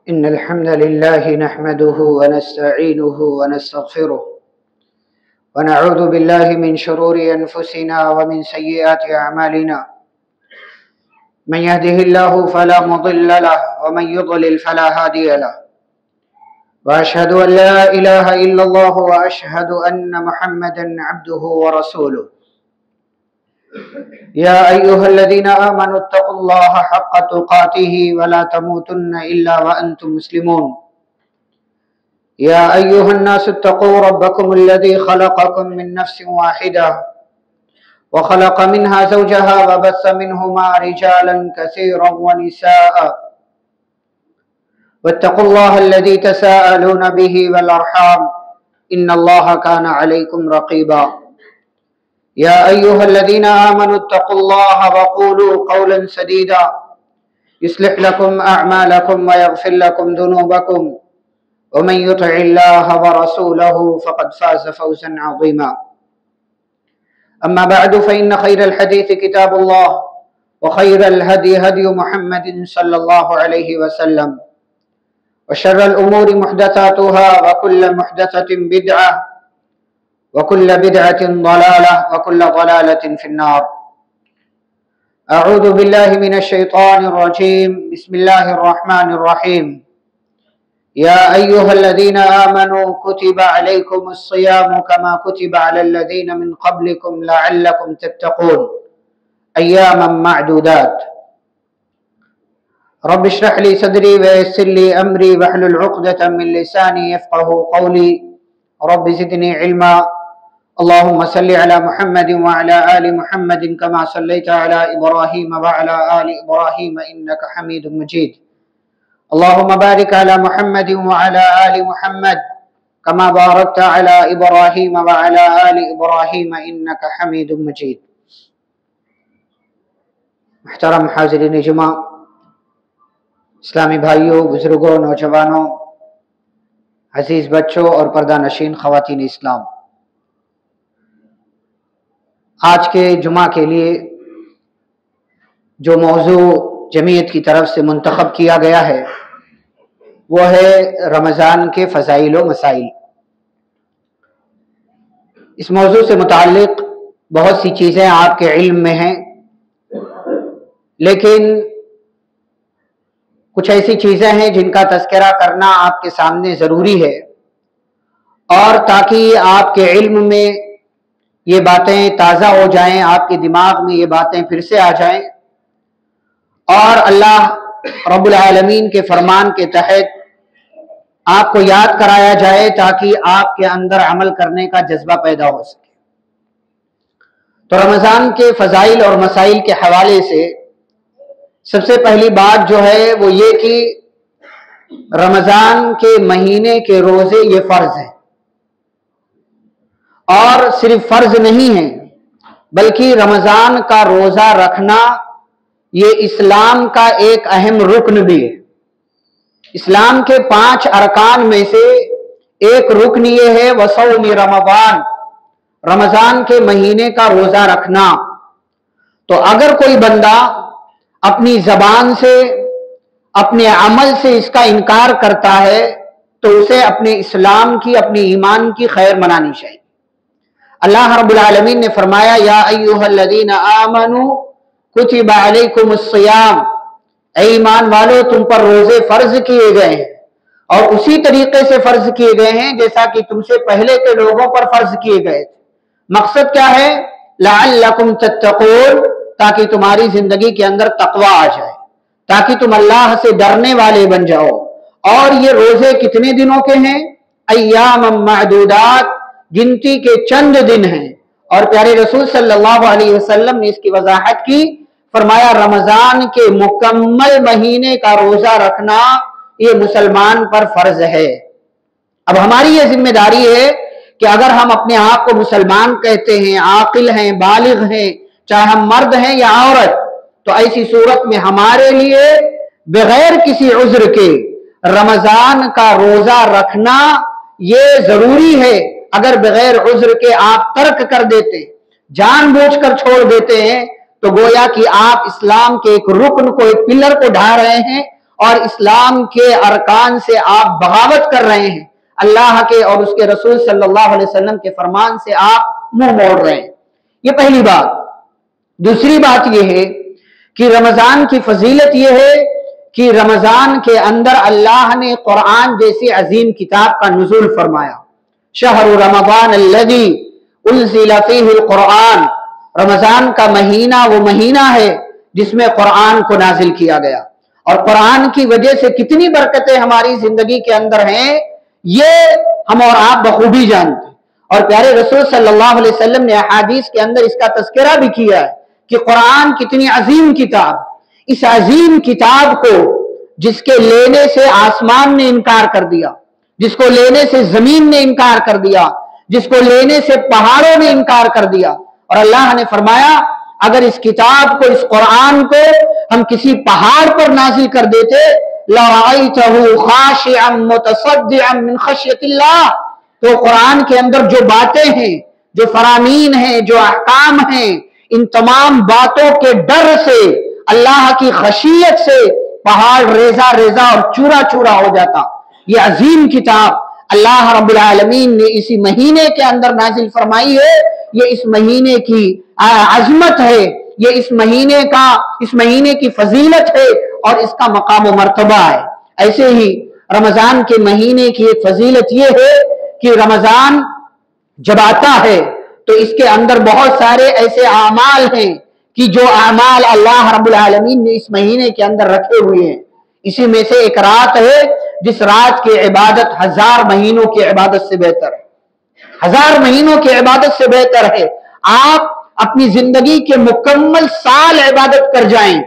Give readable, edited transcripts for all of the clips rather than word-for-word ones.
إن الحمد لله نحمده ونستعينه ونستغفره ونعوذ بالله من شرور أنفسنا ومن سيئات أعمالنا. من يهده الله فلا مضل له ومن يضلل فلا هادي له. وأشهد أن لا إله إلا الله وأشهد أن محمدا عبده ورسوله. يا أيها الذين آمنوا اتقوا الله حق تقاته ولا تموتن إلا وأنتم مسلمون. يا أيها الناس اتقوا ربكم الذي خلقكم من نفس واحدة وخلق منها زوجها وبث منهما رجالا كثيرا ونساء واتقوا الله الذي تساءلون به والأرحام إن الله كان عليكم رقيبا. يا أيها الذين آمنوا اتقوا الله وقولوا قولا سديدا يصلح لكم أعمالكم ويغفر لكم ذنوبكم ومن يطع الله ورسوله فقد فاز فوزا عظيما. أما بعد فإن خير الحديث كتاب الله وخير الهدي هدي محمد صلى الله عليه وسلم وشر الأمور محدثاتها وكل محدثة بدعة وكل بدعة ضلالة وكل ضلالة في النار. أعوذ بالله من الشيطان الرجيم. بسم الله الرحمن الرحيم. يا أيها الذين آمنوا كتب عليكم الصيام كما كتب على الذين من قبلكم لعلكم تتقون أياما معدودات. رب اشرح لي صدري ويسر لي أمري واحلل عقدة من لساني يفقه قولي. رب زدني علما. اللهم صل على محمد وعلى آل محمد كما صليت على إبراهيم وعلى آل إبراهيم إنك حميد مجيد. اللهم بارك على محمد وعلى آل محمد كما باركت على إبراهيم وعلى آل إبراهيم إنك حميد مجيد. محترم حاضرین جمعہ، اسلامی بھائیوں، بزرگوں، نوجوانوں، عزیز بچوں اور پردہ نشین خواتین اسلام، آج کے جمعہ کے لیے جو موضوع جمعیت کی طرف سے منتخب کیا گیا ہے وہ ہے رمضان کے فضائل و مسائل۔ اس موضوع سے متعلق بہت سی چیزیں آپ کے علم میں ہیں، لیکن کچھ ایسی چیزیں ہیں جن کا تذکرہ کرنا آپ کے سامنے ضروری ہے، اور تاکہ آپ کے علم میں یہ باتیں تازہ ہو جائیں، آپ کے دماغ میں یہ باتیں پھر سے آ جائیں، اور اللہ رب العالمین کے فرمان کے تحت آپ کو یاد کرایا جائے تاکہ آپ کے اندر عمل کرنے کا جذبہ پیدا ہو سکے۔ تو رمضان کے فضائل اور مسائل کے حوالے سے سب سے پہلی بات جو ہے وہ یہ کہ رمضان کے مہینے کے روزے یہ فرض ہیں، اور صرف فرض نہیں ہے بلکہ رمضان کا روزہ رکھنا یہ اسلام کا ایک اہم رکن بھی ہے۔ اسلام کے 5 ارکان میں سے ایک رکن یہ ہے وصوم رمضان، رمضان کے مہینے کا روزہ رکھنا۔ تو اگر کوئی بندہ اپنی زبان سے، اپنے عمل سے اس کا انکار کرتا ہے تو اسے اپنے اسلام کی، اپنے ایمان کی خیر منانی چاہیے۔ اللہ رب العالمین نے فرمایا یا ایھا الذین آمنوا کتب علیکم الصیام، اے ایمان والو تم پر روزے فرض کیے گئے ہیں، اور اسی طریقے سے فرض کیے گئے ہیں جیسا کہ تم سے پہلے کے لوگوں پر فرض کیے گئے تھے۔ مقصد کیا ہے؟ لعلکم تتقون، تاکہ تمہاری زندگی کے اندر تقوی آ جائے، تاکہ تم اللہ سے ڈرنے والے بن جاؤ۔ اور یہ روزے کتنے دنوں کے ہیں؟ ایام معدودات، گنتی کے چند دن ہیں۔ اور پیارے رسول صلی اللہ علیہ وسلم نے اس کی وضاحت کی، فرمایا رمضان کے مکمل مہینے کا روزہ رکھنا یہ مسلمان پر فرض ہے۔ اب ہماری یہ ذمہ داری ہے کہ اگر ہم اپنے آپ کو مسلمان کہتے ہیں، عاقل ہیں، بالغ ہیں، چاہے ہم مرد ہیں یا عورت، تو ایسی صورت میں ہمارے لیے بغیر کسی عذر کے رمضان کا روزہ رکھنا یہ ضروری ہے۔ اگر بغیر عذر کے آپ ترک کر دیتے، جان بوجھ کر چھوڑ دیتے ہیں، تو گویا کہ آپ اسلام کے ایک رکن کو، ایک پلر کو ڈھا رہے ہیں، اور اسلام کے ارکان سے آپ بغاوت کر رہے ہیں، اللہ کے اور اس کے رسول صلی اللہ علیہ وسلم کے فرمان سے آپ منہ موڑ رہے ہیں۔ یہ پہلی بات۔ دوسری بات یہ ہے کہ رمضان کی فضیلت یہ ہے کہ رمضان کے اندر اللہ نے قرآن جیسی عظیم کتاب کا نزول فرمایا۔ شہر رمضان الذی انزل فیہ القرآن، رمضان کا مہینہ وہ مہینہ ہے جس میں قرآن کو نازل کیا گیا، اور قرآن کی وجہ سے کتنی برکتیں ہماری زندگی کے اندر ہیں یہ ہم اور آپ بخوبی جانتے ہیں۔ اور پیارے رسول صلی اللہ علیہ وسلم نے احادیث کے اندر اس کا تذکرہ بھی کیا ہے کہ قرآن کتنی عظیم کتاب، اس عظیم کتاب کو جس کے لینے سے آسمان نے انکار کر دیا، جس کو لینے سے زمین نے انکار کر دیا، جس کو لینے سے پہاڑوں نے انکار کر دیا، اور اللہ نے فرمایا اگر اس کتاب کو، اس قرآن کو ہم کسی پہاڑ پر نازل کر دیتے لَرَأَيْتَهُ خَاشِعًا مُتَصَدِّعًا مِنْ خَشْيَةِ اللَّهِ، تو قرآن کے اندر جو باتیں ہیں، جو فرامین ہیں، جو احکام ہیں، ان تمام باتوں کے ڈر سے، اللہ کی خشیت سے پہاڑ ریزہ ریزہ اور چورا چورا ہو جاتا۔ یہ عظیم کتاب اللہ رب العالمین نے اسی مہینے کے اندر نازل فرمائی ہے۔ یہ اس مہینے کی عظمت ہے، یہ اس مہینے کی فضیلت ہے اور اس کا مقام و مرتبہ ہے۔ ایسے ہی رمضان کے مہینے کی ایک فضیلت یہ ہے کہ رمضان جب آتا ہے تو اس کے اندر بہت سارے ایسے اعمال ہیں کہ جو اعمال اللہ رب العالمین نے اس مہینے کے اندر رکھے ہوئے ہیں۔ اسی میں سے ایک رات ہے جس رات کی عبادت 1000 مہینوں کی عبادت سے بہتر ہے، 1000 مہینوں کی عبادت سے بہتر ہے۔ آپ اپنی زندگی کے مکمل سال عبادت کر جائیں،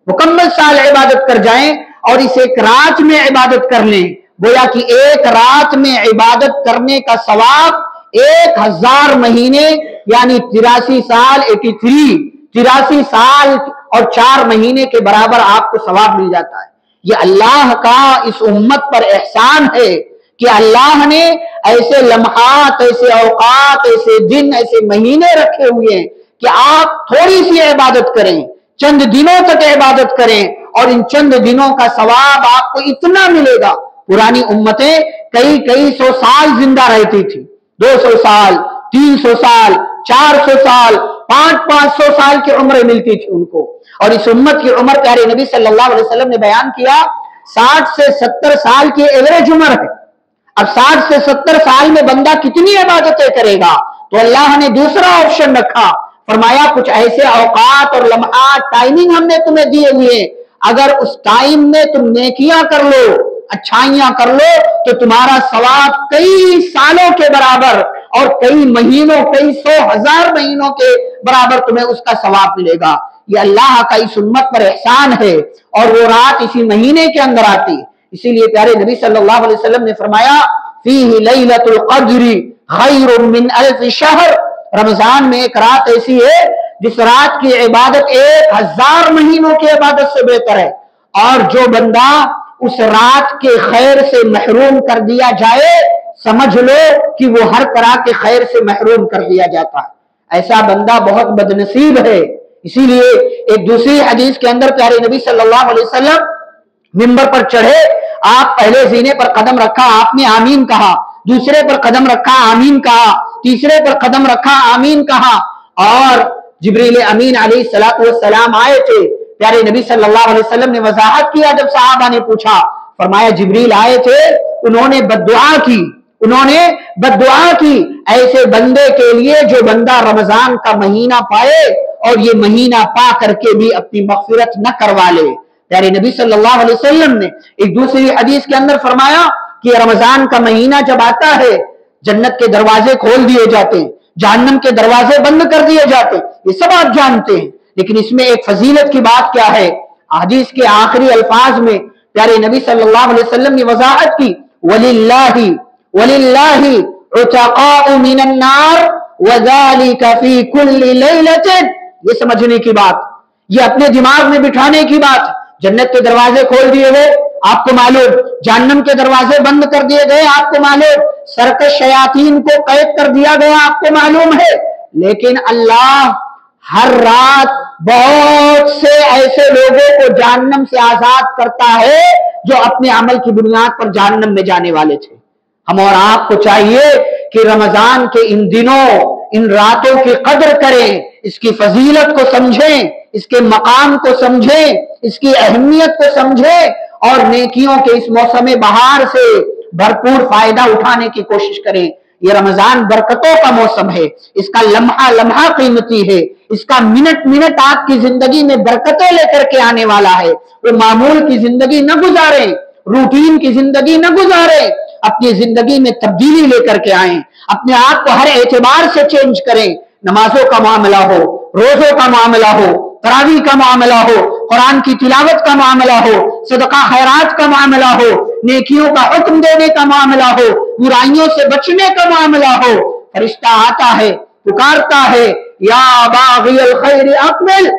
مکمل سال عبادت کر جائیں اور اس ایک رات میں عبادت کر لیں، گویا کہ ایک رات میں عبادت کرنے کا ثواب 1000 مہینے یعنی 83 سال 83 سال اور 4 مہینے کے برابر آپ کو ثواب مل جاتا ہے۔ یہ اللہ کا اس امت پر احسان ہے کہ اللہ نے ایسے لمحات، ایسے اوقات، ایسے دن، ایسے مہینے رکھے ہوئے ہیں کہ آپ تھوڑی سی عبادت کریں، چند دنوں تک عبادت کریں اور ان چند دنوں کا ثواب آپ کو اتنا ملے گا۔ پرانی امتیں کئی 100 سال زندہ رہتی تھی، 200 سال، 300 سال، 400 سال، 500 سال کی عمریں ملتی تھی ان کو، اور اس امت کی عمر پیارے نبی صلی اللہ علیہ وسلم نے بیان کیا 60 سے 70 سال کی ایوریج عمر ہے۔ اب 60 سے 70 سال میں بندہ کتنی عبادتیں کرے گا؟ تو اللہ نے دوسرا آپشن رکھا، فرمایا کچھ ایسے اوقات اور لمحات، ٹائمنگ ہم نے تمہیں دیے ہوئے، اگر اس ٹائم میں تم نیکیاں کر لو، اچھائیاں کر لو تو تمہارا ثواب کئی سالوں کے برابر اور کئی مہینوں، کئی 100,000 مہینوں کے برابر تمہیں اس کا ثواب ملے گا۔ یہ اللہ کا اس امت پر احسان ہے، اور وہ رات اسی مہینے کے اندر آتی۔ اسی لیے پیارے نبی صلی اللہ علیہ وسلم نے فرمایا فیہ لیلۃ القدر خیر من 1000 شہر، رمضان میں ایک رات ایسی ہے جس رات کی عبادت 1000 مہینوں کی عبادت سے بہتر ہے، اور جو بندہ اس رات کے خیر سے محروم کر دیا جائے سمجھ لو کہ وہ ہر طرح کے خیر سے محروم کر دیا جاتا ہے۔ ایسا بندہ بہت بدنصیب ہے۔ اسی لیے ایک دوسری حدیث کے اندر پیارے نبی صلی اللہ علیہ وسلم منبر پر چڑھے، آپ پہلے زینے پر قدم رکھا، آپ نے آمین کہا، دوسرے پر قدم رکھا، آمین کہا، تیسرے پر قدم رکھا، آمین کہا، اور جبریل امین علیہ السلام آئے تھے۔ پیارے نبی صلی اللہ علیہ وسلم نے وضاحت کیا، جب صحابہ نے پوچھا، فرمایا جبریل آئے تھے، انہوں نے بد دعا کی ایسے بندے کے لیے جو بندہ رمضان کا مہینہ پائے اور یہ مہینہ پا کر کے بھی اپنی مغفرت نہ کروا لے۔ پیارے نبی صلی اللہ علیہ وسلم نے ایک دوسری حدیث کے اندر فرمایا کہ رمضان کا مہینہ جب آتا ہے جنت کے دروازے کھول دیے جاتے ہیں، جہنم کے دروازے بند کر دیے جاتے ہیں، یہ سب آپ جانتے ہیں۔ لیکن اس میں ایک فضیلت کی بات کیا ہے؟ حدیث کے آخری الفاظ میں پیارے نبی صلی اللہ علیہ وسلم نے وضاحت کی، وَلِلَّهِ عُتَقَاءُ مِنَ النَّارِ وَذَلِكَ فِي كُلِّ لَيْلَةٍ، یہ سمجھنے کی بات، یہ اپنے دماغ میں بٹھانے کی بات۔ جنت کے دروازے کھول دیے گئے آپ کو معلوم، جہنم کے دروازے بند کر دیے گئے آپ کو معلوم، سرکش شیاطین کو قید کر دیا گیا آپ کو معلوم ہے، لیکن اللہ ہر رات بہت سے ایسے لوگوں کو جہنم سے آزاد کرتا ہے جو اپنے عمل کی بنیاد پر جہنم میں جانے والے تھے۔ ہم اور آپ کو چاہیے کہ رمضان کے ان دنوں، ان راتوں کی قدر کریں، اس کی فضیلت کو سمجھیں، اس کے مقام کو سمجھیں، اس کی اہمیت کو سمجھیں، اور نیکیوں کے اس موسم بہار سے بھرپور فائدہ اٹھانے کی کوشش کریں۔ یہ رمضان برکتوں کا موسم ہے، اس کا لمحہ لمحہ قیمتی ہے، اس کا منٹ منٹ آپ کی زندگی میں برکتیں لے کر کے آنے والا ہے۔ وہ معمول کی زندگی نہ گزاریں، روٹین کی زندگی نہ گزاریں، اپنی زندگی میں تبدیلی لے کر کے آئیں، اپنے آپ کو ہر اعتبار سے چینج کریں۔ نمازوں کا معاملہ ہو، روزوں کا معاملہ ہو، تراویح کا معاملہ ہو، قرآن کی تلاوت کا معاملہ ہو، صدقہ خیرات کا معاملہ ہو، نیکیوں کا حکم دینے کا معاملہ ہو، برائیوں سے بچنے کا معاملہ ہو، فرشتہ آتا ہے، پکارتا ہے، یا باغی الخیر اقبل،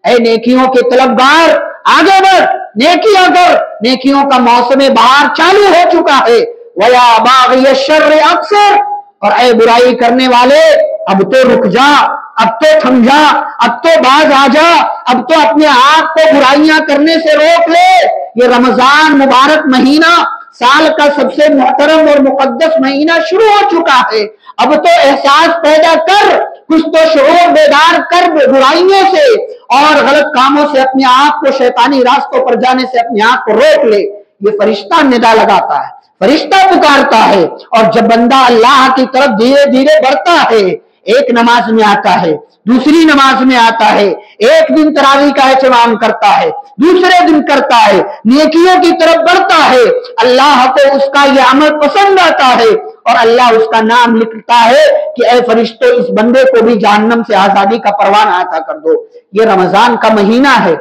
اے نیکیوں کے طلبگار آگے بڑھ، نیکیاں کر، نیکیوں کا موسم بہار چالو ہو چکا ہے، ویا باغی الشر اقصر، اور اے برائی کرنے والے اب تو رک جا، اب تو تھم جا، اب تو باز آ جا، اب تو اپنے آپ کو برائیاں کرنے سے روک لے۔ یہ رمضان مبارک مہینہ سال کا سب سے محترم اور مقدس مہینہ شروع ہو چکا ہے۔ اب تو احساس پیدا کر، کچھ تو شعور بیدار کر برائیوں سے اور غلط کاموں سے اپنے آپ کو، شیطانی راستوں پر جانے سے اپنے آپ کو روک لے۔ یہ فرشتہ ندا لگاتا ہے، فرشتہ پکارتا ہے، اور جب بندہ اللہ کی طرف دھیرے دھیرے بڑھتا ہے، ایک نماز میں آتا ہے، دوسری نماز میں آتا ہے، ایک دن تراویح کا اہتمام کرتا ہے، دوسرے دن کرتا ہے، نیکیوں کی طرف بڑھتا ہے، اللہ کو اس کا یہ عمل پسند آتا ہے، اور اللہ اس کا نام لکھتا ہے کہ اے فرشتوں اس بندے کو بھی جہنم سے آزادی کا پروانہ عطا کر دو۔ یہ رمضان کا مہینہ ہے،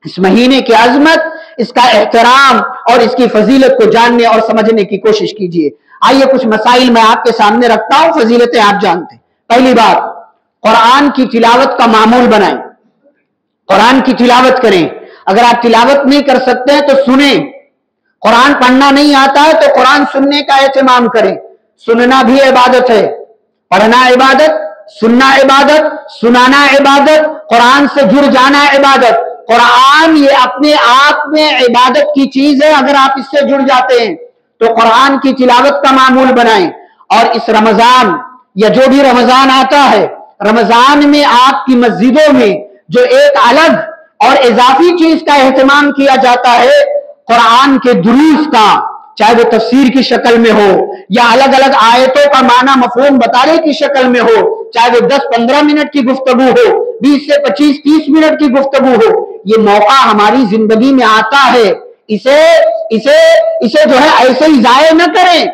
اس مہینے کی عظمت، اس کا احترام اور اس کی فضیلت کو جاننے اور سمجھنے کی کوشش کیجیے۔ آئیے کچھ مسائل میں آپ کے سامنے رکھتا ہوں، فضیلتیں آپ جانتے ہیں۔ پہلی بات، قرآن کی تلاوت کا معمول بنائیں، قرآن کی تلاوت کریں۔ اگر آپ تلاوت نہیں کر سکتے ہیں تو سنیں، قرآن پڑھنا نہیں آتا ہے تو قرآن سننے کا اہتمام کریں۔ سننا بھی عبادت ہے، پڑھنا عبادت، سننا عبادت، سنانا عبادت، قرآن سے جڑ جانا عبادت۔ قرآن یہ اپنے آپ میں عبادت کی چیز ہے، اگر آپ اس سے جڑ جاتے ہیں تو قرآن کی تلاوت کا معمول بنائیں۔ اور اس رمضان یا جو بھی رمضان آتا ہے، رمضان میں آپ کی مسجدوں میں جو ایک الگ اور اضافی چیز کا اہتمام کیا جاتا ہے، قرآن کے دروس کا، چاہے وہ تفسیر کی شکل میں ہو یا الگ الگ آیتوں کا معنی مفہوم بتانے کی شکل میں ہو، چاہے وہ 10-15 منٹ کی گفتگو ہو، 20 سے 25-30 منٹ کی گفتگو ہو، یہ موقع ہماری زندگی میں آتا ہے، اسے جو ہے ایسے ہی ضائع نہ کریں۔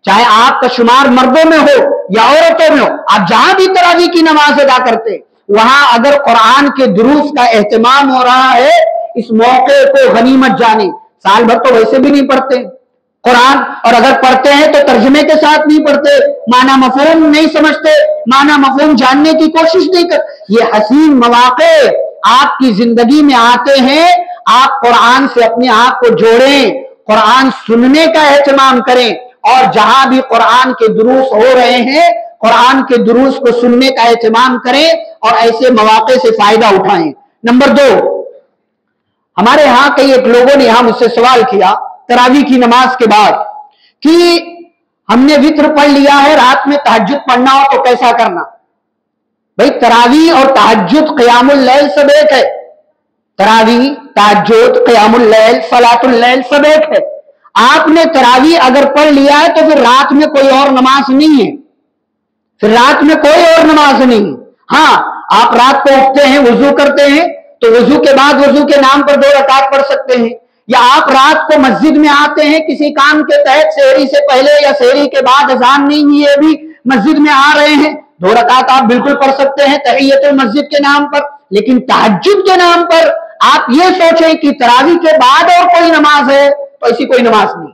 چاہے آپ کا شمار مردوں میں ہو یا عورتوں میں ہو، آپ جہاں بھی تراویح کی نماز ادا کرتے وہاں اگر قرآن کے دروس کا اہتمام ہو رہا ہے، اس موقع کو غنیمت جانیں۔ سال بھر تو ویسے بھی نہیں پڑھتے قرآن، اور اگر پڑھتے ہیں تو ترجمے کے ساتھ نہیں پڑھتے، معنی مفہوم نہیں سمجھتے، معنی مفہوم جاننے کی کوشش نہیں کرتے۔ یہ حسین مواقع آپ کی زندگی میں آتے ہیں، آپ قرآن سے اپنے آپ کو جوڑیں، قرآن سننے کا اہتمام کریں، اور جہاں بھی قرآن کے دروس ہو رہے ہیں قرآن کے دروس کو سننے کا اہتمام کریں اور ایسے مواقع سے فائدہ اٹھائیں۔ نمبر 2، ہمارے ہاں کئی ایک لوگوں نے مجھ سے سوال کیا تراویح کی نماز کے بعد کہ ہم نے وتر پڑھ لیا ہے، رات میں تہجد پڑھنا ہو تو کیسا کرنا؟ بھائی تراویح اور تہجد قیام اللیل سب ایک ہے، تراویح، تہجد، قیام اللیل، صلاۃ اللیل سب ایک ہے۔ آپ نے تراویح اگر پڑھ لیا ہے تو پھر رات میں کوئی اور نماز نہیں ہے، پھر رات میں کوئی اور نماز نہیں۔ ہاں، آپ رات کو اٹھتے ہیں، وضو کرتے ہیں تو وضو کے بعد وضو کے نام پر 2 رکعت پڑھ سکتے ہیں، یا آپ رات کو مسجد میں آتے ہیں کسی کام کے تحت، سحری سے پہلے یا سحری کے بعد، اذان نہیں ہوئی ہے ابھی، مسجد میں آ رہے ہیں، 2 رکعت آپ بالکل پڑھ سکتے ہیں تحیۃ المسجد کے نام پر۔ لیکن تہجد کے نام پر آپ یہ سوچیں کہ تراویح کے بعد اور کوئی نماز ہے، تو ایسی کوئی نماز نہیں۔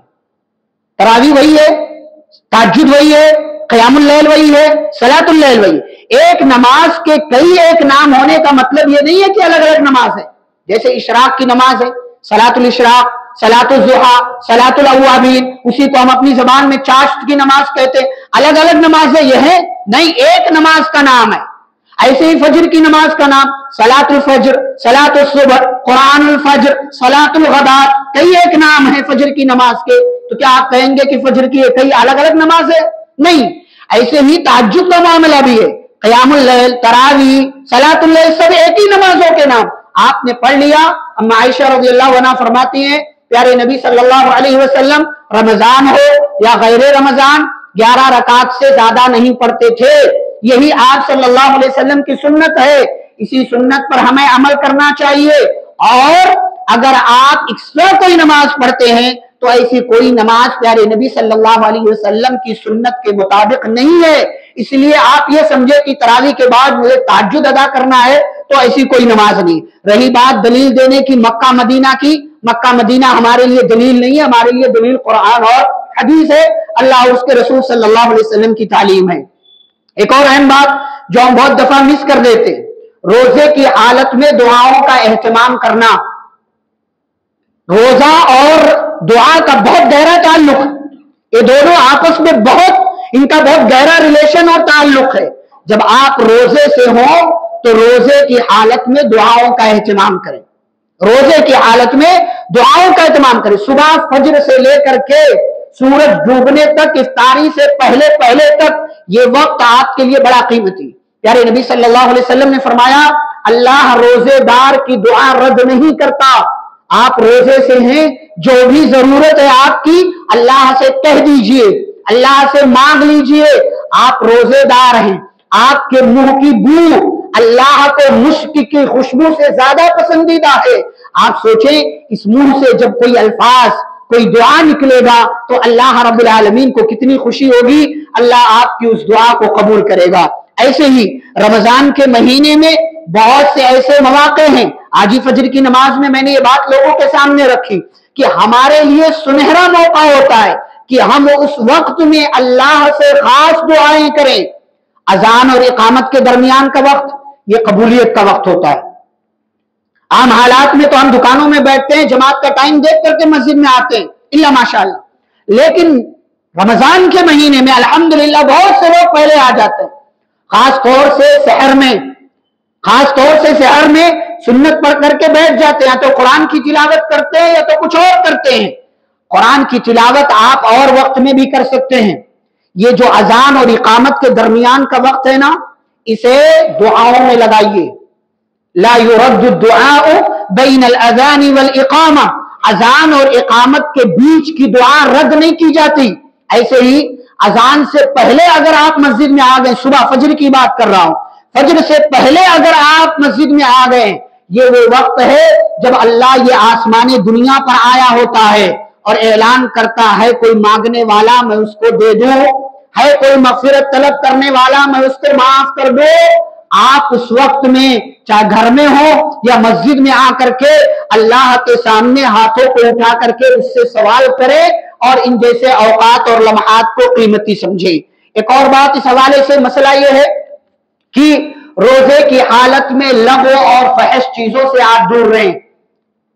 تراویح وہی ہے، تہجد وہی ہے، قیام اللیل وہی ہے، صلاۃ اللیل وہی ہے۔ ایک نماز کے کئی ایک نام ہونے کا مطلب یہ نہیں ہے کہ الگ الگ نماز ہے۔ جیسے اشراق کی نماز ہے، صلاۃ الاشراق، صلاۃ الضحیٰ، صلاۃ الاوابین، اسی کو ہم اپنی زبان میں چاشت کی نماز کہتے ہیں۔ الگ الگ نمازیں یہ ہیں نہیں، ایک نماز کا نام ہے۔ ایسے ہی فجر کی نماز کا نام صلاۃ الفجر، صلاۃ الصبح، قرآن الفجر، صلاۃ الغدات، کئی ایک نام ہے فجر کی نماز کے. تو کیا آپ کہیں گے کہ فجر کی کئی الگ الگ نماز ہے؟ نہیں. ایسے ہی تہجد کا معاملہ بھی ہے، قیام اللیل، تراویح، صلاۃ اللیل، سب ایک ہی نمازوں کے نام. آپ نے پڑھ لیا. اما عائشہ رضی اللہ عنہا فرماتی ہیں پیارے نبی صلی اللہ علیہ وسلم رمضان ہو یا غیر رمضان 11 رکعت سے زیادہ نہیں پڑھتے تھے. یہی آپ صلی اللہ علیہ وسلم کی سنت ہے. اسی سنت پر ہمیں عمل کرنا چاہیے. اور اگر آپ ایکسٹرا کوئی نماز پڑھتے ہیں تو ایسی کوئی نماز پیارے نبی صلی اللہ علیہ وسلم کی سنت کے مطابق نہیں ہے. اس لیے آپ یہ سمجھے کہ تراویح کے بعد مجھے تہجد ادا کرنا ہے تو ایسی کوئی نماز نہیں. رہی بات دلیل دینے کی مکہ مدینہ کی، مکہ مدینہ ہمارے لیے دلیل نہیں ہے، ہمارے لیے دلیل قرآن اور حدیث ہے، اللہ اور اس کے رسول صلی اللہ علیہ وسلم کی تعلیم ہے. ایک اور اہم بات جو ہم بہت دفعہ مس کر دیتے، روزے کی حالت میں دعاؤں کا اہتمام کرنا. روزہ اور دعا کا بہت گہرا تعلق، یہ دونوں آپس میں ان کا بہت گہرا ریلیشن اور تعلق ہے. جب آپ روزے سے ہوں تو روزے کی حالت میں دعاؤں کا اہتمام کریں. روزے کی حالت میں دعاؤں کا اہتمام کریں. صبح فجر سے لے کر کے سورج ڈوبنے تک، افطاری سے پہلے تک یہ وقت آپ کے لیے بڑا قیمتی. پیارے نبی صلی اللہ علیہ وسلم نے فرمایا اللہ روزے دار کی دعا رد نہیں کرتا. آپ روزے سے ہیں، جو بھی ضرورت ہے آپ کی اللہ سے کہہ دیجئے، اللہ سے مانگ لیجئے. آپ روزے دار ہیں، آپ کے منہ کی بو اللہ کو مشک کی خوشبو سے زیادہ پسندیدہ ہے. آپ سوچیں اس منہ سے جب کوئی الفاظ، کوئی دعا نکلے گا تو اللہ رب العالمین کو کتنی خوشی ہوگی. اللہ آپ کی اس دعا کو قبول کرے گا. ایسے ہی رمضان کے مہینے میں بہت سے ایسے مواقع ہیں. آج ہی فجر کی نماز میں نے یہ بات لوگوں کے سامنے رکھی کہ ہمارے لیے سنہرا موقع ہوتا ہے کہ ہم اس وقت میں اللہ سے خاص دعائیں کریں. اذان اور اقامت کے درمیان کا وقت یہ قبولیت کا وقت ہوتا ہے. عام حالات میں تو ہم دکانوں میں بیٹھتے ہیں، جماعت کا ٹائم دیکھ کر کے مسجد میں آتے ہیں الا ماشاءاللہ. لیکن رمضان کے مہینے میں الحمدللہ بہت سے لوگ پہلے آ جاتے ہیں. خاص طور سے سحر میں سنت پڑھ کر کے بیٹھ جاتے ہیں، یا تو قرآن کی تلاوت کرتے ہیں یا تو کچھ اور کرتے ہیں. قرآن کی تلاوت آپ اور وقت میں بھی کر سکتے ہیں. یہ جو اذان اور اقامت کے درمیان کا وقت ہے نا، اسے دعاؤں میں لگائیے. لا يرد الدعاء بین الاذان والاقامہ، اذان اور اقامت کے بیچ کی دعا رد نہیں کی جاتی. ایسے ہی اذان سے پہلے اگر آپ مسجد میں آ گئے، صبح فجر کی بات کر رہا ہوں، فجر سے پہلے اگر آپ مسجد میں آ گئے، یہ وہ وقت ہے جب اللہ یہ آسمان دنیا پر آیا ہوتا ہے اور اعلان کرتا ہے کوئی مانگنے والا میں اس کو دے دوں، ہے کوئی مغفرت طلب کرنے والا میں اس کو معاف کر دوں. آپ اس وقت میں چاہے گھر میں ہو یا مسجد میں آ کر کے اللہ کے سامنے ہاتھوں کو اٹھا کر کے اس سے سوال کرے اور ان جیسے اوقات اور لمحات کو قیمتی سمجھے. ایک اور بات اس حوالے سے مسئلہ یہ ہے کہ روزے کی حالت میں لغو اور فحش چیزوں سے آپ دور رہیں.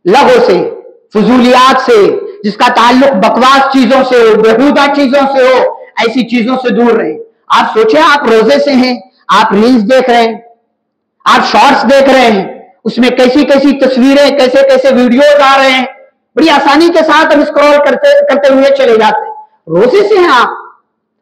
لغو سے، فضولیات سے، جس کا تعلق بکواس چیزوں سے ہو، بےہودہ چیزوں سے ہو، ایسی چیزوں سے دور رہیں. آپ سوچیں آپ روزے سے ہیں، آپ ریلز دیکھ رہے ہیں، آپ شارٹس دیکھ رہے ہیں، اس میں کیسی کیسی تصویریں، کیسے کیسے ویڈیوز آ رہے ہیں، بڑی آسانی کے ساتھ ہم اسکرول کرتے ہوئے چلے جاتے ہیں. روزے سے ہیں آپ،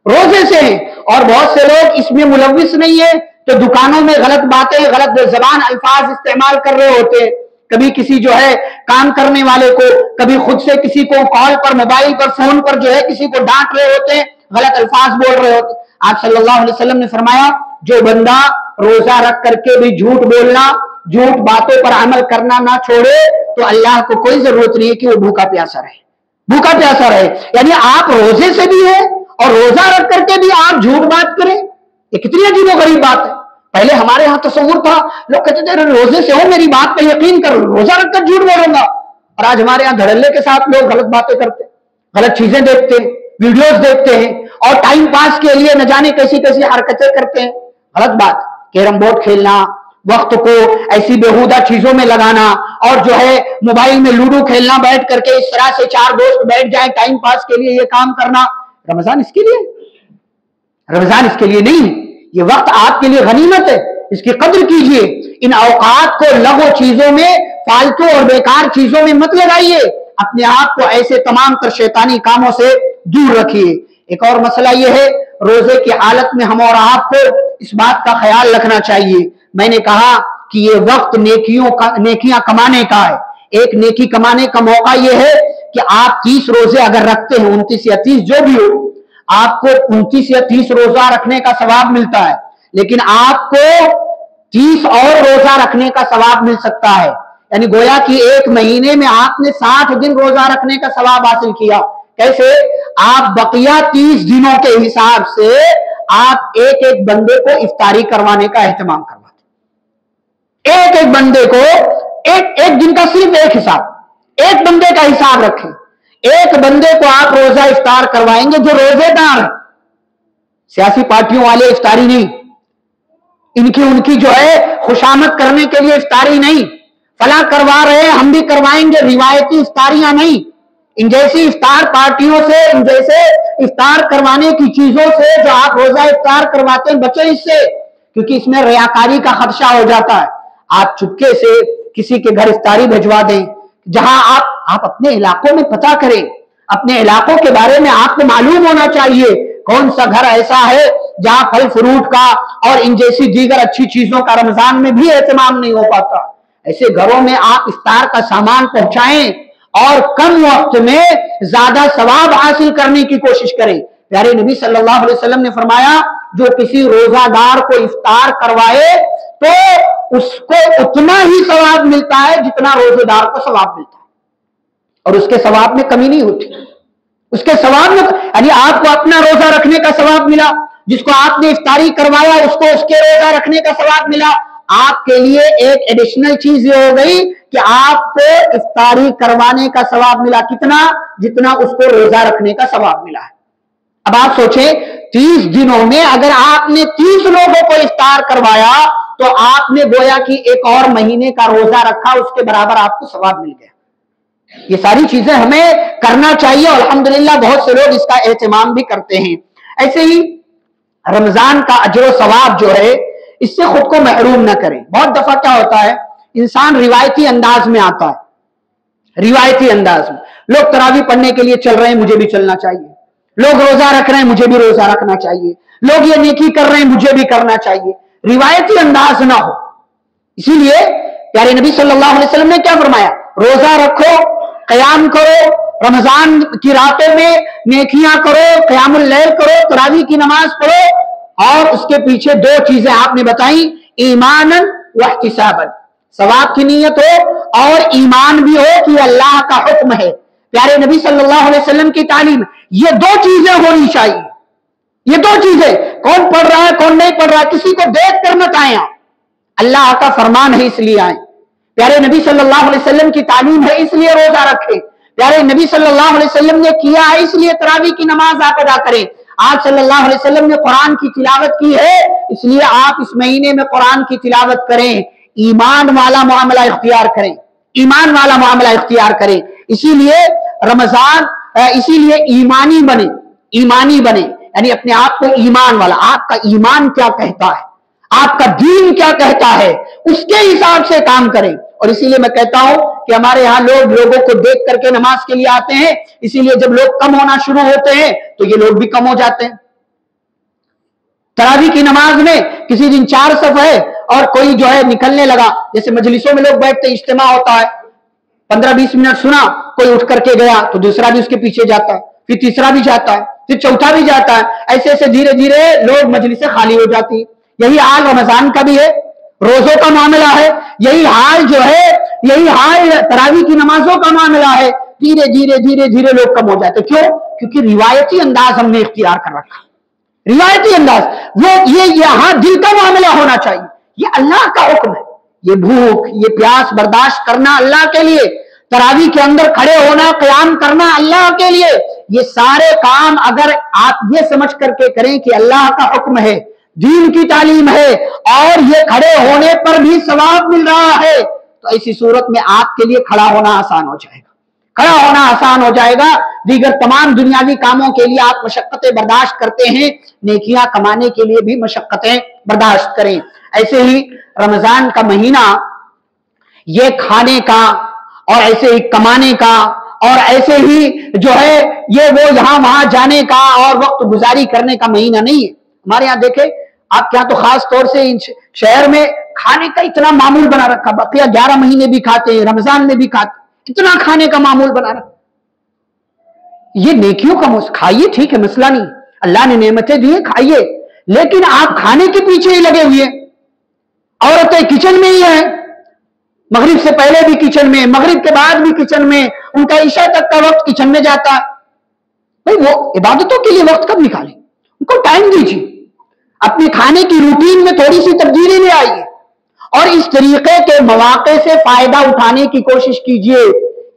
روزے سے ہیں. اور بہت سے لوگ اس میں ملوث نہیں ہے تو دکانوں میں غلط باتیں، غلط زبان الفاظ استعمال کر رہے ہوتے ہیں. کبھی کسی جو ہے کام کرنے والے کو، کبھی خود سے کسی کو کال پر، موبائل پر، فون پر جو ہے کسی کو ڈانٹ رہے ہوتے ہیں، غلط الفاظ بول رہے ہوتے ہیں. آپ صلی اللہ علیہ وسلم نے فرمایا جو بندہ روزہ رکھ کر کے بھی جھوٹ بولنا، جھوٹ باتوں پر عمل کرنا نہ چھوڑے تو اللہ کو کوئی ضرورت نہیں ہے کہ وہ بھوکا پیاسا رہے. بھوکا پیاسا رہے یعنی آپ روزے سے بھی ہیں اور روزہ رکھ کر کے بھی آپ جھوٹ بات کریں، یہ کتنی عجیب و غریب بات ہے. پہلے ہمارے ہاں تصور تھا، لوگ کہتے تھے روزے سے ہو میری بات پہ یقین کرو، روزہ رکھ کر جھوٹ بولوں گا. اور آج ہمارے ہاں دھڑلے کے ساتھ لوگ غلط باتیں کرتے، غلط چیزیں دیکھتے ہیں، ویڈیوز دیکھتے ہیں اور ٹائم پاس کے لیے نہ جانے کیسی کیسی حرکتیں کرتے ہیں. غلط بات. کیرم بورڈ کھیلنا، وقت کو ایسی بےہودہ چیزوں میں لگانا اور جو ہے موبائل میں لوڈو کھیلنا بیٹھ کر کے، اس طرح سے 4 دوست بیٹھ جائیں ٹائم پاس کے لیے، یہ کام کرنا، رمضان اس کے لیے نہیں. یہ وقت آپ کے لیے غنیمت ہے، اس کی قدر کیجئے، ان اوقات کو لغو چیزوں میں، فالتو اور بیکار چیزوں میں مت لگائیے، اپنے آپ کو ایسے تمام تر شیطانی کاموں سے دور رکھیے۔ ایک اور مسئلہ یہ ہے، روزے کی حالت میں ہم اور آپ کو اس بات کا خیال رکھنا چاہیے، میں نے کہا کہ یہ وقت نیکیاں کمانے کا ہے۔ ایک نیکی کمانے کا موقع یہ ہے کہ آپ 30 روزے اگر رکھتے ہیں، 29 یا 30 جو بھی ہو، آپ کو 29 یا 30 روزہ رکھنے کا ثواب ملتا ہے، لیکن آپ کو 30 اور روزہ رکھنے کا ثواب مل سکتا ہے، یعنی گویا کہ ایک مہینے میں آپ نے 60 دن روزہ رکھنے کا ثواب حاصل کیا۔ کیسے؟ آپ بقیہ 30 دنوں کے حساب سے آپ ایک ایک بندے کو افطاری کروانے کا اہتمام کرواتے، ایک ایک بندے کو ایک دن کا صرف ایک حساب، ایک بندے کا حساب رکھیں، ایک بندے کو آپ روزہ افطار کروائیں گے جو روزے دار ہے، سیاسی پارٹیوں والے افطاری نہیں، ان کی جو ہے خوشامد کرنے کے لیے افطاری نہیں، فلاں کروا رہے ہیں ہم بھی کروائیں گے، روایتی افطاریاں نہیں، ان جیسی افطار پارٹیوں سے، ان جیسے افطار کروانے کی چیزوں سے جو آپ روزہ افطار کرواتے ہیں بچیں اس سے، کیونکہ اس میں ریاکاری کا خدشہ ہو جاتا ہے۔ آپ چپکے سے کسی کے گھر افطاری بھجوا دیں، جہاں آپ اپنے علاقوں میں پتہ کریں، اپنے علاقوں کے بارے میں آپ کو معلوم ہونا چاہیے کون سا گھر ایسا ہے جہاں پھل فروٹ کا اور ان جیسی دیگر اچھی چیزوں کا رمضان میں بھی اہتمام نہیں ہو پاتا۔ ایسے گھروں میں آپ افطار کا سامان پہنچائیں اور کم وقت میں زیادہ ثواب حاصل کرنے کی کوشش کریں۔ پیارے نبی صلی اللہ علیہ وسلم نے فرمایا جو کسی روزہ دار کو افطار کروائے تو اس کو اتنا ہی ثواب ملتا ہے جتنا روزے دار کو ثواب ملتا ہے، اور اس کے ثواب میں کمی نہیں ہوتی، اس کے ثواب میں، یعنی آپ کو اپنا روزہ رکھنے کا ثواب ملا، جس کو آپ نے افطاری کروایا اس کو اس کے روزہ رکھنے کا ثواب ملا، آپ کے لیے ایک ایڈیشنل چیز یہ ہو گئی کہ آپ کو افطاری کروانے کا ثواب ملا، کتنا؟ جتنا اس کو روزہ رکھنے کا ثواب ملا ہے۔ اب آپ سوچیں 30 دنوں میں اگر آپ نے 30 لوگوں کو افطار کروایا تو آپ نے گویا کہ ایک اور مہینے کا روزہ رکھا، اس کے برابر آپ کو ثواب مل گیا۔ یہ ساری چیزیں ہمیں کرنا چاہیے اور الحمدللہ بہت سے لوگ اس کا اہتمام بھی کرتے ہیں۔ ایسے ہی رمضان کا اجر و ثواب جو ہے اس سے خود کو محروم نہ کریں۔ بہت دفعہ کیا ہوتا ہے، انسان روایتی انداز میں آتا ہے، روایتی انداز میں لوگ تراویح پڑھنے کے لیے چل رہے ہیں مجھے بھی چلنا چاہیے، لوگ روزہ رکھ رہے ہیں مجھے بھی روزہ رکھنا چاہیے، لوگ یہ نیکی کر رہے ہیں مجھے بھی کرنا چاہیے، روایتی انداز نہ ہو۔ اسی لیے پیارے نبی صلی اللہ علیہ وسلم نے کیا فرمایا؟ روزہ رکھو، قیام کرو، رمضان کی راتوں میں نیکیاں کرو، قیام اللیل کرو، تراویح کی نماز پڑھو، اور اس کے پیچھے 2 چیزیں آپ نے بتائیں، ایماناً و احتساباً، ثواب کی نیت ہو اور ایمان بھی ہو کہ یہ اللہ کا حکم ہے، پیارے نبی صلی اللہ علیہ وسلم کی تعلیم، یہ 2 چیزیں ہونی چاہیے۔ یہ 2 چیزیں، کون پڑھ رہا ہے کون نہیں پڑھ رہا ہے کسی کو دیکھ کر مت آئیں، اللہ کا فرمان ہے اس لیے آئیں، پیارے نبی صلی اللہ علیہ وسلم کی تعلیم ہے اس لیے روزہ رکھیں، پیارے نبی صلی اللہ علیہ وسلم نے کیا ہے اس لیے تراویح کی نماز آپ ادا کریں، آپ صلی اللہ علیہ وسلم نے قرآن کی تلاوت کی ہے اس لیے آپ اس مہینے میں قرآن کی تلاوت کریں، ایمان والا معاملہ اختیار کریں، ایمان والا معاملہ اختیار کریں۔ اسی لیے رمضان، اسی لیے ایمانی بنے، یعنی اپنے آپ کو ایمان والا، آپ کا ایمان کیا کہتا ہے، آپ کا دین کیا کہتا ہے، اس کے حساب سے کام کریں۔ اور اسی لیے میں کہتا ہوں کہ ہمارے ہاں لوگوں کو دیکھ کر کے نماز کے لیے آتے ہیں، اسی لیے جب لوگ کم ہونا شروع ہوتے ہیں تو یہ لوگ بھی کم ہو جاتے ہیں۔ تراویح کی نماز میں کسی دن 4 صف ہے اور کوئی جو ہے نکلنے لگا، جیسے مجلسوں میں لوگ بیٹھتے ہیں، اجتماع ہوتا ہے، 15-20 منٹ سنا، کوئی اٹھ کر کے گیا تو دوسرا بھی اس کے پیچھے جاتا ہے، پھر تیسرا بھی جاتا ہے، پھر چوتھا بھی جاتا ہے، ایسے ایسے دھیرے دھیرے لوگ مجلسیں خالی ہو جاتی ہیں۔ یہی حال رمضان کا بھی ہے، روزوں کا معاملہ ہے، یہی حال جو ہے، یہی حال تراویح کی نمازوں کا معاملہ ہے، دھیرے دھیرے لوگ کم ہو جاتے ہیں۔ کیوں؟ کیونکہ روایتی انداز ہم نے اختیار کر رکھا، روایتی انداز، وہ یہ یہاں دل کا معاملہ ہونا چاہیے، یہ اللہ کا حکم ہے، یہ بھوک یہ پیاس برداشت کرنا اللہ کے لیے، تراویح کے اندر کھڑے ہونا، قیام کرنا اللہ کے لیے، یہ سارے کام اگر آپ یہ سمجھ کر کے کریں کہ اللہ کا حکم ہے، دین کی تعلیم ہے اور یہ کھڑے ہونے پر بھی ثواب مل رہا ہے، تو ایسی صورت میں آپ کے لیے کھڑا ہونا آسان ہو جائے گا، کھڑا ہونا آسان ہو جائے گا۔ دیگر تمام دنیاوی کاموں کے لیے آپ مشقتیں برداشت کرتے ہیں، نیکیاں کمانے کے لیے بھی مشقتیں برداشت کریں۔ ایسے ہی رمضان کا مہینہ یہ کھانے کا اور ایسے ہی کمانے کا اور ایسے ہی جو ہے یہ وہ یہاں وہاں جانے کا اور وقت گزاری کرنے کا مہینہ نہیں ہے. ہمارے یہاں دیکھیں آپ کے یہاں تو خاص طور سے شہر میں کھانے کا اتنا معمول بنا رکھا, بقیہ 11 مہینے بھی کھاتے ہیں, رمضان میں بھی کھاتے, اتنا کھانے کا معمول بنا رکھا. یہ نیکیوں کا کھائیے, ٹھیک ہے, مسئلہ نہیں, اللہ نے نعمتیں دی ہیں, کھائیے, لیکن آپ کھانے کے پیچھے ہی لگے ہوئے. عورتیں کچن میں ہی ہیں, مغرب سے پہلے بھی کچن میں, مغرب کے بعد بھی کچن میں, ان کا عشاء تک کا وقت کچن میں جاتا ہے. بھائی وہ عبادتوں کے لیے وقت کب نکالیں, ان کو ٹائم دیجیے, اپنے کھانے کی روٹین میں تھوڑی سی تبدیلی لے آئیے اور اس طریقے کے مواقع سے فائدہ اٹھانے کی کوشش کیجیے.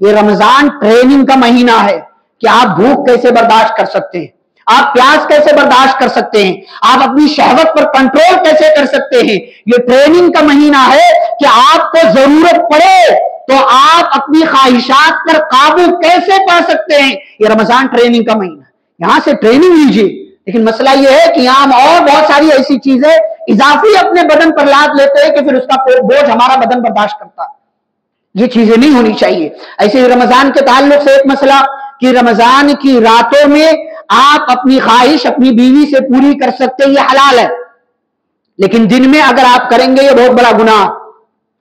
یہ رمضان ٹریننگ کا مہینہ ہے کہ آپ بھوک کیسے برداشت کر سکتے ہیں, آپ پیاس کیسے برداشت کر سکتے ہیں, آپ اپنی شہوت پر کنٹرول کیسے کر سکتے ہیں. یہ ٹریننگ کا مہینہ ہے کہ آپ کو ضرورت پڑے تو آپ اپنی خواہشات پر قابو کیسے پا سکتے ہیں. یہ رمضان ٹریننگ کا مہینہ, یہاں سے ٹریننگ لیجیے. لیکن مسئلہ یہ ہے کہ ہم اور بہت ساری ایسی چیزیں اضافی اپنے بدن پر لاد لیتے ہیں کہ پھر اس کا بوجھ ہمارا بدن برداشت کرتا ہے. یہ چیزیں نہیں ہونی چاہیے. ایسے ہی رمضان کے تعلق سے ایک مسئلہ کہ رمضان کی راتوں میں آپ اپنی خواہش اپنی بیوی سے پوری کر سکتے, یہ حلال ہے, لیکن دن میں اگر آپ کریں گے یہ بہت بڑا گناہ,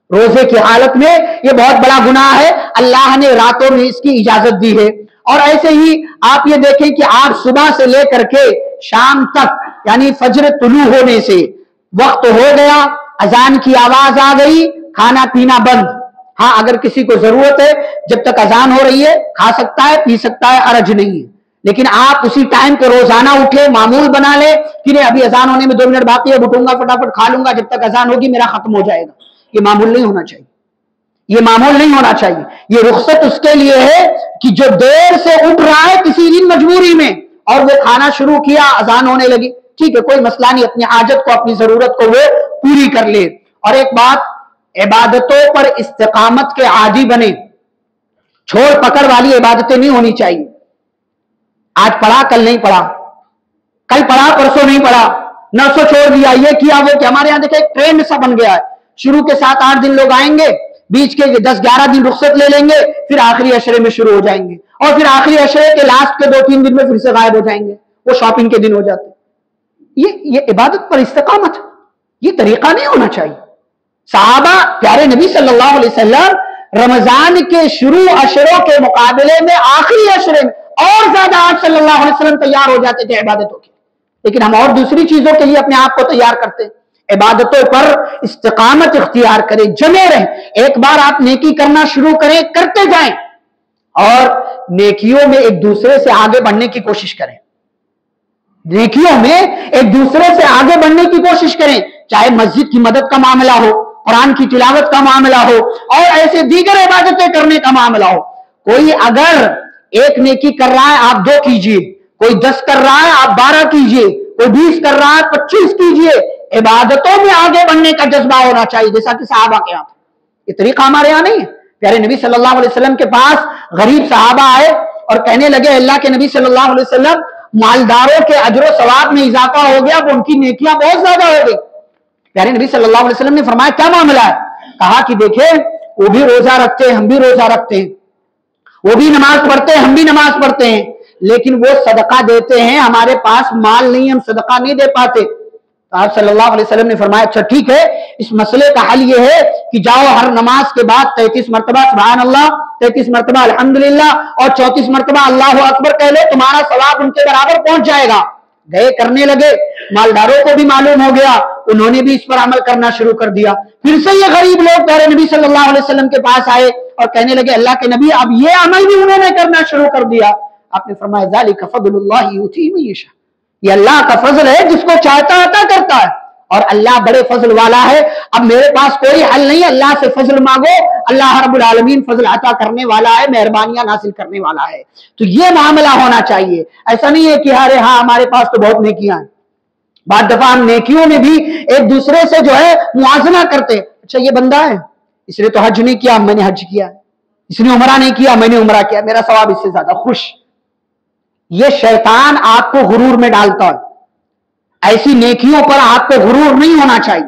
روزے کی حالت میں یہ بہت بڑا گناہ ہے. اللہ نے راتوں میں اس کی اجازت دی ہے. اور ایسے ہی آپ یہ دیکھیں کہ آپ صبح سے لے کر کے شام تک یعنی فجر طلوع ہونے سے وقت ہو گیا, اذان کی آواز آ گئی, کھانا پینا بند. ہاں اگر کسی کو ضرورت ہے جب تک اذان ہو رہی ہے کھا سکتا ہے, پی سکتا ہے, حرج نہیں ہے. لیکن آپ اسی ٹائم پہ روزانہ اٹھے, معمول بنا لے کہ نہیں ابھی اذان ہونے میں 2 منٹ باقی ہے, اٹھوں گا فٹافٹ کھا لوں گا, جب تک اذان ہوگی میرا ختم ہو جائے گا. یہ معمول نہیں ہونا چاہیے, یہ معمول نہیں ہونا چاہیے. یہ رخصت اس کے لیے ہے کہ جو دیر سے اٹھ رہا ہے کسی دن مجبوری میں اور وہ کھانا شروع کیا, اذان ہونے لگی, ٹھیک ہے, کوئی مسئلہ نہیں, اپنی حاجت کو اپنی ضرورت کو وہ پوری کر لے. اور ایک بات, عبادتوں پر استقامت کے عادی بنے, چھوڑ پکڑ والی عبادتیں نہیں ہونی چاہیے. آج پڑھا کل نہیں پڑھا, کل پڑھا پرسوں نہیں پڑھا, نرسوں چھوڑ دیا, یہ کیا وہ کیا. ہمارے یہاں دیکھیں ایک ٹرینڈ سا بن گیا ہے, شروع کے 7-8 دن لوگ آئیں گے, بیچ کے 10-11 دن رخصت لے لیں گے, پھر آخری عشرے میں شروع ہو جائیں گے, اور پھر آخری عشرے کے لاسٹ کے 2-3 دن میں پھر سے غائب ہو جائیں گے, وہ شاپنگ کے دن ہو جاتے. یہ عبادت پر استقامت, یہ طریقہ نہیں ہونا چاہیے. صحابہ پیارے نبی صلی اللہ علیہ وسلم رمضان کے شروع عشروں کے مقابلے میں آخری عشرے میں اور زیادہ آپ صلی اللہ علیہ وسلم تیار ہو جاتے تھے عبادتوں کے. لیکن ہم اور دوسری چیزوں کے لیے اپنے آپ کو تیار کرتے ہیں. عبادتوں پر استقامت اختیار کریں, جمے رہیں. ایک بار آپ نیکی کرنا شروع کریں, کرتے جائیں, اور نیکیوں میں ایک دوسرے سے آگے بڑھنے کی کوشش کریں. نیکیوں میں ایک دوسرے سے آگے بڑھنے کی کوشش کریں, چاہے مسجد کی مدد کا معاملہ ہو, قرآن کی تلاوت کا معاملہ ہو, اور ایسے دیگر عبادتیں کرنے کا معاملہ ہو. کوئی اگر 1 نیکی کر رہا ہے آپ 2 کیجئے, کوئی 10 کر رہا ہے آپ 12 کیجئے, کوئی 20 کر رہا ہے 25 کیجئے. عبادتوں میں آگے بڑھنے کا جذبہ ہونا چاہیے, جیسا کہ صحابہ کے یہاں. یہ طریقہ ہمارے یہاں نہیں ہے. پیارے نبی صلی اللہ علیہ وسلم کے پاس غریب صحابہ آئے اور کہنے لگے اللہ کے نبی صلی اللہ علیہ وسلم مالداروں کے اجر و ثواب میں اضافہ ہو گیا, وہ ان کی نیکیاں بہت زیادہ ہو گئی. پیارے نبی صلی اللہ علیہ وسلم نے فرمایا کیا معاملہ ہے؟ کہا کہ دیکھیں وہ بھی روزہ رکھتے ہیں, ہم بھی روزہ رکھتے ہیں, وہ بھی نماز پڑھتے ہیں, ہم بھی نماز پڑھتے ہیں, لیکن وہ صدقہ دیتے ہیں, ہمارے پاس مال نہیں, ہم صدقہ نہیں دے پاتے. آپ صلی اللہ علیہ وسلم نے فرمایا اچھا ٹھیک ہے, اس مسئلے کا حل یہ ہے کہ جاؤ ہر نماز کے بعد 33 مرتبہ سبحان اللہ, 33 مرتبہ الحمدللہ اور 34 مرتبہ اللہ اکبر کہہ لو, تمہارا ثواب ان کے برابر پہنچ جائے گا. گئے, کرنے لگے, مالداروں کو بھی معلوم ہو گیا, انہوں نے بھی اس پر عمل کرنا شروع کر دیا. پھر سے یہ غریب لوگ پیارے نبی صلی اللہ علیہ وسلم کے پاس آئے اور کہنے لگے اللہ کے نبی اب یہ عمل بھی انہوں نے کرنا شروع کر دیا. آپ نے فرمایا ذالک فضل اللہ یؤتی من یشاء, یہ اللہ کا فضل ہے, جس کو چاہتا عطا کرتا ہے, اور اللہ بڑے فضل والا ہے. اب میرے پاس کوئی حل نہیں, اللہ سے فضل مانگو, اللہ رب العالمین فضل عطا کرنے والا ہے, مہربانیاں نازل کرنے والا ہے. تو یہ معاملہ ہونا چاہیے. ایسا نہیں ہے کہ ارے ہاں ہمارے پاس تو بہت نیکیاں ہیں. بعض دفعہ ہم نیکیوں میں بھی ایک دوسرے سے جو ہے موازنہ کرتے, اچھا یہ بندہ ہے, اس نے تو حج نہیں کیا, میں نے حج کیا, اس نے عمرہ نہیں کیا, میں نے عمرہ کیا, میرا ثواب اس سے زیادہ, خوش. یہ شیطان آپ کو غرور میں ڈالتا ہے. ایسی نیکیوں پر آپ کو غرور نہیں ہونا چاہیے.